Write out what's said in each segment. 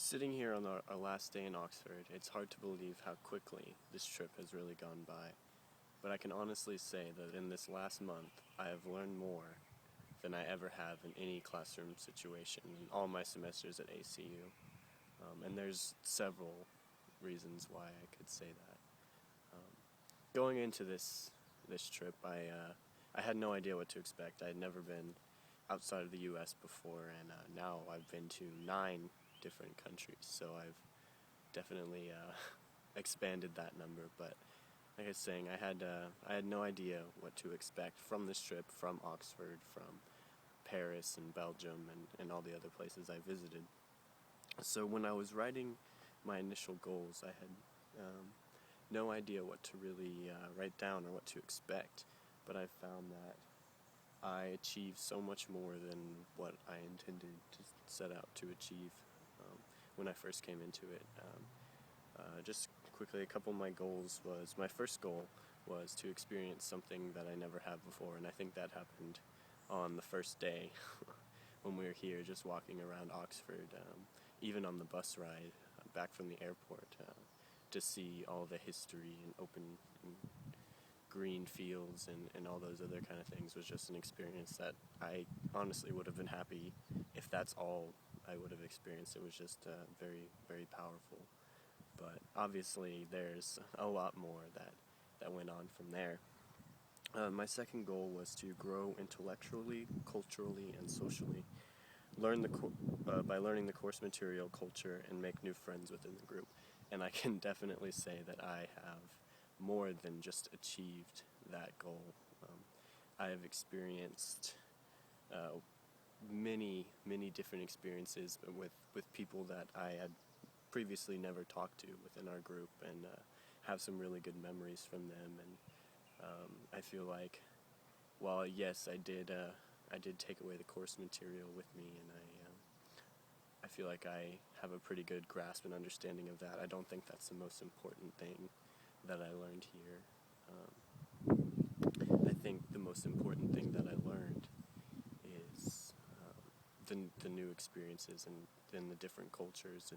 Sitting here on our last day in Oxford, it's hard to believe how quickly this trip has really gone by. But I can honestly say that in this last month, I have learned more than I ever have in any classroom situation in all my semesters at ACU. And there's several reasons why I could say that. Going into this trip, I had no idea what to expect. I had never been outside of the U.S. before, and now I've been to 9 different countries, so I've definitely expanded that number. But like I was saying, I had no idea what to expect from this trip, from Oxford, from Paris and Belgium, and all the other places I visited. So when I was writing my initial goals, I had no idea what to really write down or what to expect, but I found that I achieved so much more than what I intended to set out to achieve when I first came into it. Just quickly, a couple of my goals was, my first goal was to experience something that I never have before, and I think that happened on the first day when we were here just walking around Oxford, even on the bus ride back from the airport, to see all the history and open and green fields and all those other kind of things was just an experience that I honestly would have been happy if that's all I would have experienced. It was just very, very powerful. But obviously there's a lot more that went on from there. My second goal was to grow intellectually, culturally, and socially. By learning the course material, culture, and make new friends within the group. And I can definitely say that I have more than just achieved that goal. I have experienced many, many different experiences with people that I had previously never talked to within our group, and have some really good memories from them. And I feel like, while yes, I did take away the course material with me, and I feel like I have a pretty good grasp and understanding of that. I don't think that's the most important thing that I learned here. I think the most important thing that I learned is the new experiences and the different cultures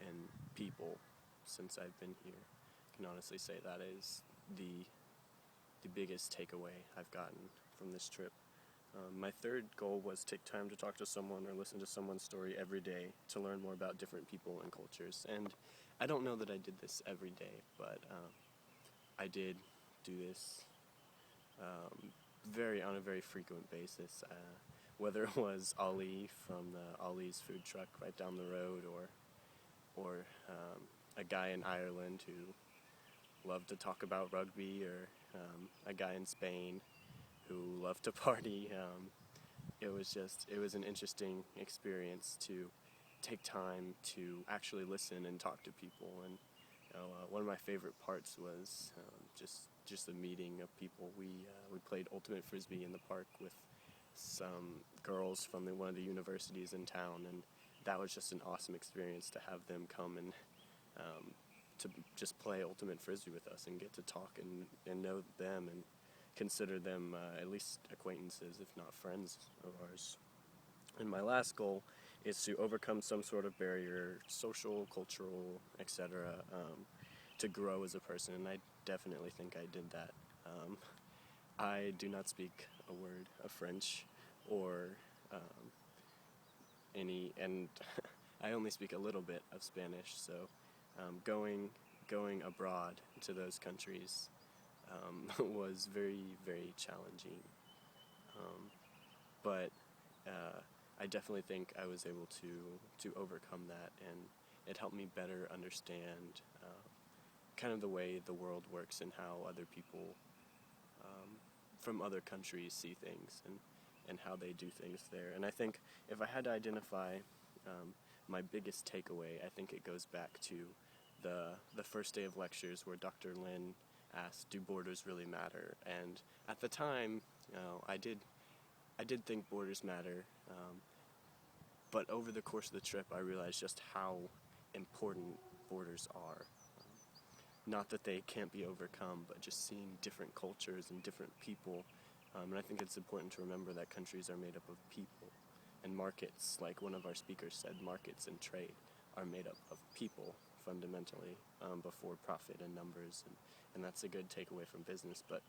and people since I've been here. I can honestly say that is the biggest takeaway I've gotten from this trip. My third goal was take time to talk to someone or listen to someone's story every day to learn more about different people and cultures. And I don't know that I did this every day, but I did do this on a very frequent basis. Whether it was Ali from the Ali's food truck right down the road, or a guy in Ireland who loved to talk about rugby, or a guy in Spain who loved to party. It was an interesting experience to take time to actually listen and talk to people. And one of my favorite parts was just the meeting of people. We played ultimate frisbee in the park with some girls from one of the universities in town, and that was just an awesome experience to have them come and to just play ultimate frisbee with us and get to talk and know them and consider them at least acquaintances, if not friends of ours. And my last goal is to overcome some sort of barrier, social, cultural, etc., to grow as a person, and I definitely think I did that. I do not speak a word of French or and I only speak a little bit of Spanish, so going abroad to those countries was very, very challenging. But I definitely think I was able to overcome that, and it helped me better understand kind of the way the world works and how other people from other countries see things and how they do things there. And I think if I had to identify my biggest takeaway, I think it goes back to the first day of lectures where Dr. Lin asked, "Do borders really matter?" And at the time, I did think borders matter, but over the course of the trip, I realized just how important borders are. Not that they can't be overcome, but just seeing different cultures and different people. And I think it's important to remember that countries are made up of people, and markets, like one of our speakers said, markets and trade are made up of people fundamentally, before profit and numbers, and that's a good takeaway from business. But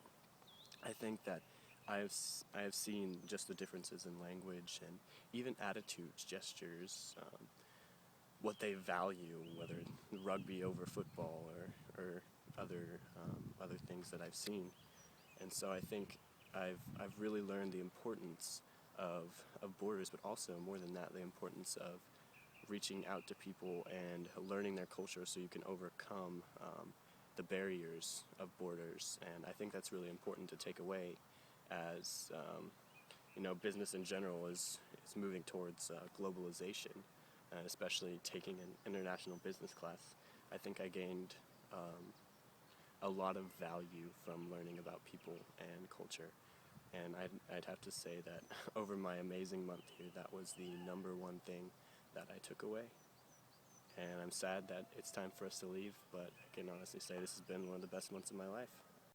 I think that I have seen just the differences in language and even attitudes, gestures, what they value, whether rugby over football or other things that I've seen. And so I think I've really learned the importance of borders, but also more than that, the importance of reaching out to people and learning their culture so you can overcome the barriers of borders. And I think that's really important to take away as business in general is moving towards globalization, and especially taking an international business class. I think I gained a lot of value from learning about people and culture. And I'd have to say that over my amazing month here, that was the number one thing that I took away. And I'm sad that it's time for us to leave, but I can honestly say this has been one of the best months of my life.